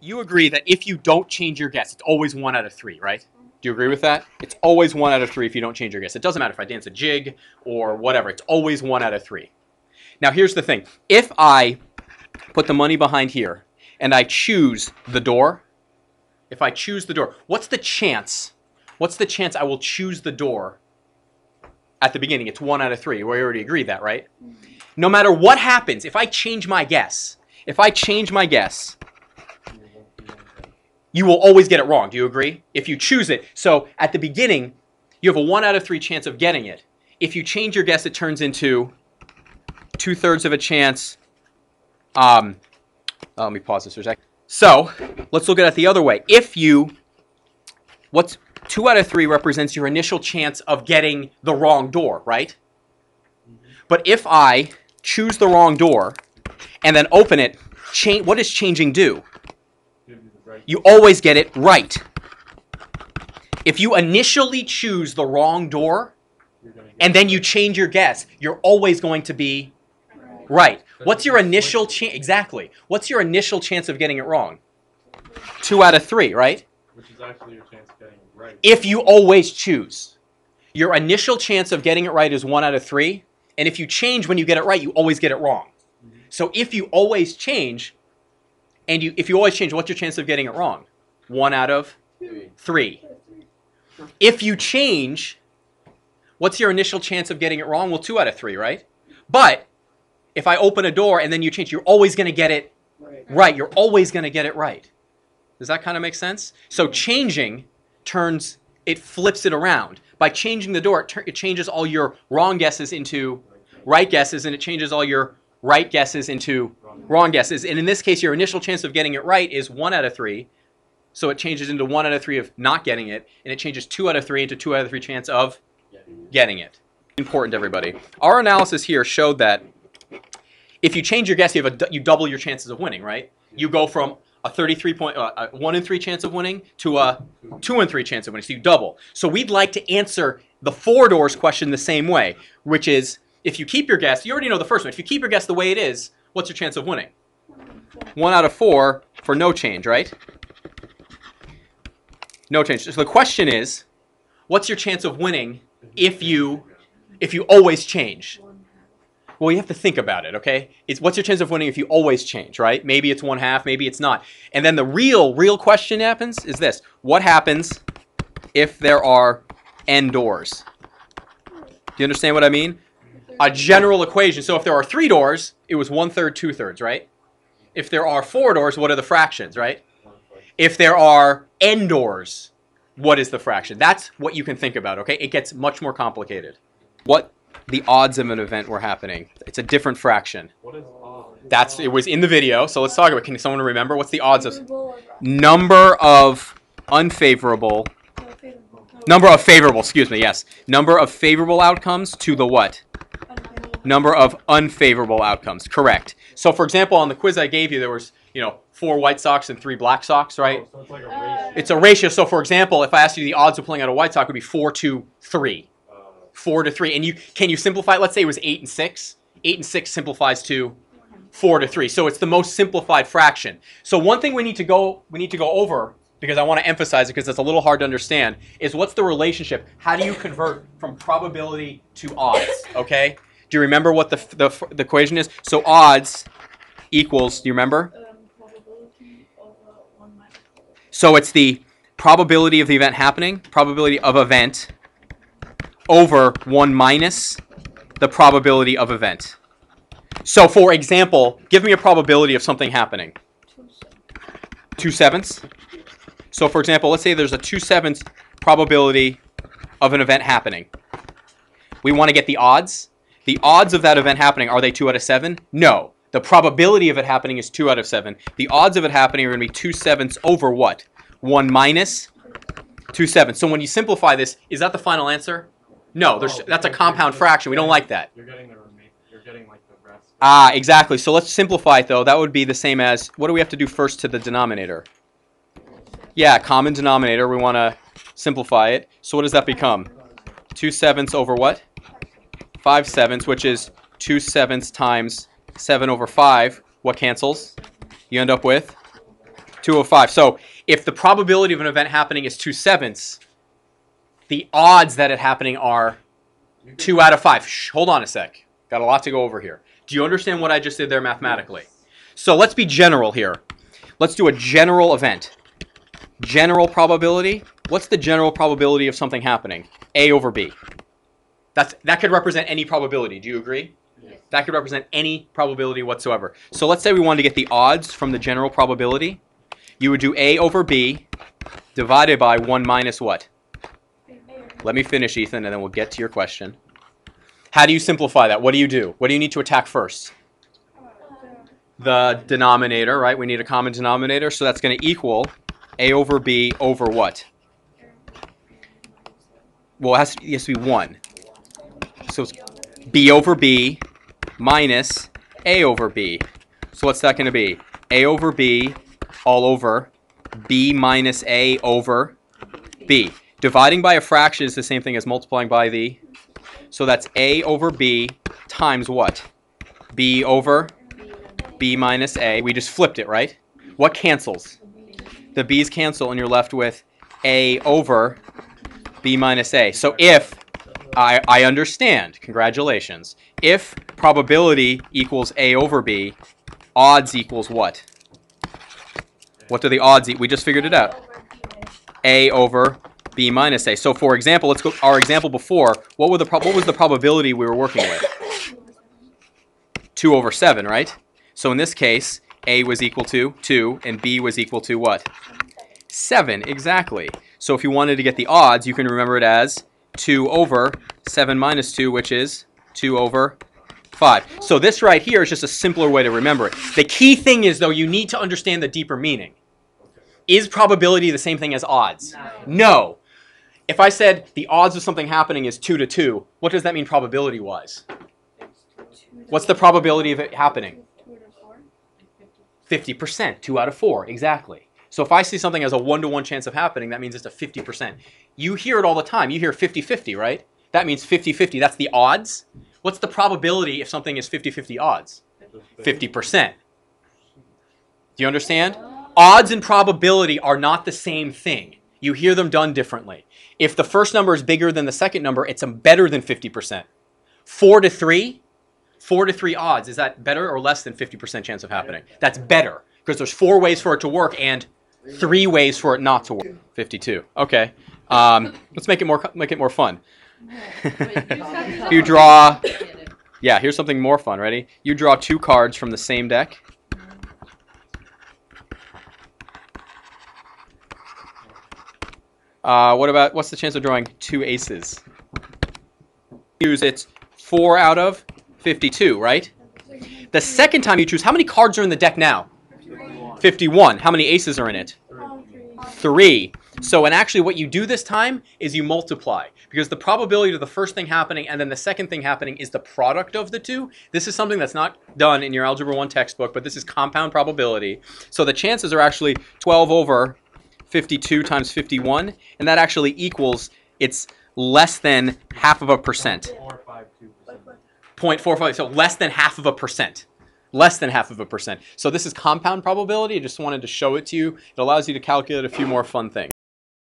You agree that if you don't change your guess, it's always 1 out of 3, right? Do you agree with that? It's always 1 out of 3 if you don't change your guess. It doesn't matter if I dance a jig or whatever. It's always 1 out of 3. Now, here's the thing. If I put the money behind here and I choose the door, if I choose the door, what's the chance? What's the chance I will choose the door at the beginning? It's 1 out of 3. We already agreed that, right? No matter what happens, if I change my guess, you will always get it wrong. Do you agree? If you choose it. So at the beginning, you have a 1 out of 3 chance of getting it. If you change your guess, it turns into 2/3 of a chance. Let me pause this for a second. So let's look at it the other way. What's 2 out of 3 represents your initial chance of getting the wrong door, right? But if I choose the wrong door and then open it, what does changing do? You always get it right. If you initially choose the wrong door and then you change your guess, you're always going to be right. What's your initial chance? Exactly. What's your initial chance of getting it wrong? 2 out of 3, right? Which is actually your chance of getting it right. If you always choose. Your initial chance of getting it right is 1 out of 3. And if you change when you get it right, you always get it wrong. So if you always change, if you always change, what's your chance of getting it wrong? 1 out of 3. If you change, what's your initial chance of getting it wrong? Well, 2 out of 3, right? But if I open a door and then you change, you're always going to get it right. You're always going to get it right. Does that kind of make sense? So changing it flips it around. By changing the door, it changes all your wrong guesses into right guesses, and it changes all your right guesses into wrong guesses. And in this case, your initial chance of getting it right is 1 out of 3. So it changes into 1 out of 3 of not getting it, and it changes 2 out of 3 into 2 out of 3 chance of getting it. Important, everybody. Our analysis here showed that if you change your guess, you double your chances of winning, right? You go from a 1 in 3 chance of winning to a 2 in 3 chance of winning. So you double. So we'd like to answer the 4 doors question the same way, which is if you keep your guess, you already know the first one. If you keep your guess the way it is, what's your chance of winning? 1 out of 4 for no change, right? No change. So the question is, what's your chance of winning if you always change? Well, you have to think about it, okay? What's your chance of winning if you always change, right? Maybe it's 1/2, maybe it's not. And then the real question happens is this. What happens if there are n doors? Do you understand what I mean? A general equation. So if there are 3 doors, it was 1/3, 2/3, right? If there are 4 doors, what are the fractions, right? If there are n doors, what is the fraction? That's what you can think about, okay? It gets much more complicated. What the odds of an event were happening? It's a different fraction. What is odds? It was in the video, so let's talk about it. Can someone remember? What's the odds of number of favorable, excuse me, yes. Number of favorable outcomes to the what? Number of unfavorable outcomes. Correct. So for example, on the quiz I gave you, there was, 4 white socks and 3 black socks, right? Oh, so it's like a ratio. It's a ratio. So for example, if I asked you the odds of pulling out a white sock would be 4 to 3. 4 to 3. And can you simplify it? Let's say it was 8 and 6. 8 and 6 simplifies to 4 to 3. So it's the most simplified fraction. So one thing we need to go over, because I want to emphasize it because it's a little hard to understand, is what's the relationship? How do you convert from probability to odds? Okay? Do you remember what the equation is? So odds equals, do you remember? Probability of 1 minus 4. So it's the probability of the event happening, probability of event, over 1 minus the probability of event. So for example, give me a probability of something happening. 2/7. So for example, let's say there's a 2/7 probability of an event happening. We want to get the odds. The odds of that event happening, are they 2 out of 7? No. The probability of it happening is 2 out of 7. The odds of it happening are going to be 2/7 over what? 1 minus 2/7. So when you simplify this, is that the final answer? No, that's a compound fraction. We don't like that. You're getting like the rest. Ah, exactly. So let's simplify it, though. That would be the same as, what do we have to do first to the denominator? Yeah, common denominator. We want to simplify it. So what does that become? 2/7 over what? 5/7, which is 2/7 times 7 over 5. What cancels? You end up with 2/5. So if the probability of an event happening is 2/7, the odds that it happening are 2 out of 5. Shh, hold on a sec. Got a lot to go over here. Do you understand what I just did there mathematically? So let's be general here. Let's do a general event. General probability. What's the general probability of something happening? A over B. That could represent any probability. Do you agree? Yes. That could represent any probability whatsoever. So let's say we wanted to get the odds from the general probability. You would do A over B divided by 1 minus what? Let me finish, Ethan, and then we'll get to your question. How do you simplify that? What do you do? What do you need to attack first? The denominator, right? We need a common denominator, so that's going to equal A over B over what? Well, it has to be 1. So it's B over B minus A over B. So what's that going to be? A over B all over B minus A over B. Dividing by a fraction is the same thing as multiplying by the... So that's A over B times what? B over B minus A. We just flipped it, right? What cancels? The B's cancel, and you're left with A over B minus A. So if... I understand. Congratulations. If probability equals A over B, odds equals what? What do the odds equal? We just figured it out. A over B minus A. So for example, let's go our example before. What was the probability we were working with? 2 over 7, right? So in this case, A was equal to 2 and B was equal to what? 7, exactly. So if you wanted to get the odds, you can remember it as 2 over 7 minus 2, which is 2 over 5. So this right here is just a simpler way to remember it. The key thing is, though, you need to understand the deeper meaning. Is probability the same thing as odds? No. If I said the odds of something happening is 2 to 2, what does that mean probability-wise? What's the probability of it happening? 50%, 2 out of 4, exactly. So if I see something as a 1-to-1 chance of happening, that means it's a 50%. You hear it all the time. You hear 50-50, right? That means 50-50. That's the odds. What's the probability if something is 50-50 odds? 50%. Do you understand? Odds and probability are not the same thing. You hear them done differently. If the first number is bigger than the second number, it's better than 50%. 4 to 3? 4 to 3 odds. Is that better or less than 50% chance of happening? That's better because there's 4 ways for it to work and 3 ways for it not to work. 52. Okay. Let's make it more fun. You draw. Yeah, here's something more fun. Ready? You draw 2 cards from the same deck. What's the chance of drawing 2 aces? It's 4 out of 52, right? The second time you choose, how many cards are in the deck now? 51. How many aces are in it? 3. So, and actually what you do this time is you multiply. Because the probability of the first thing happening and then the second thing happening is the product of the 2. This is something that's not done in your Algebra 1 textbook, but this is compound probability. So the chances are actually 12 over 52 times 51, and that actually equals, it's less than half of a percent. 0.45, so less than half of a percent. Less than half of a percent. So this is compound probability. I just wanted to show it to you. It allows you to calculate a few more fun things.